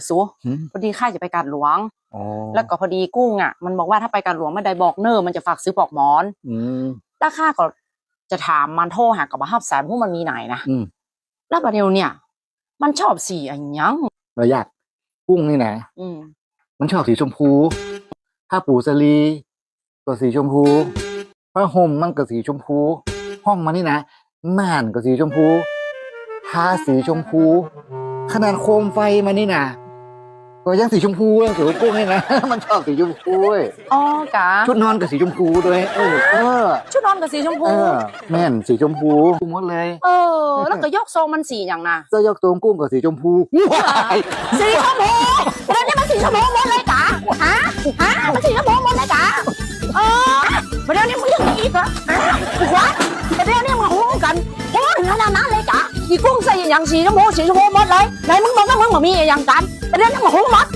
สูพอดีข้าจะไปกาดหลวงแล้วก็พอดีกุ้งอ่ะมันบอกว่าถ้าไปกาดหลวงไม่ได้บอกเนอมันจะฝากซื้อปลอกหมอนแล้วข้าก็จะถามมันโทรหากับมาฮับแสนพวกมันมีไหนนะแล้วประเดี๋ยวเนี่ยมันชอบสีอะไรยังเราอยากกุ้งนี่นะมันชอบสีชมพูถ้าปูสลีก็สีชมพูผ้าห่มมันก็สีชมพูห้องมันนี่นะม่านก็สีชมพูทาสีชมพูขนาดโคมไฟมันนี่นะก็ยังสีชมพูเลยสีกุ้งนี่นะมันชอบสีชมพูอ๋อกะชุดนอนกับสีชมพูด้วยชุดนอนกับสีชมพูแม่นสีชมพูหมดเลยแล้วก็ยกทรงมันสีอย่างน่ะจะยกทรงกุ้งกับสีชมพูสีชมพูแล้วนี่มันสีชมพูหมดเลยกะฮะมันสีชมพูหมดเลยกะประเดี๋ยวนี้มึงยังอีกเหรอวะประเดี๋ยวนี้มึงหูกันโอ้ยนั่นเลยกะอีกุ้งใส่อย่างสีชมพูหมดเลยไหนมึงบอกว่ามึงมีอย่างกันประเดี๋ยวนี้มึงหูหมด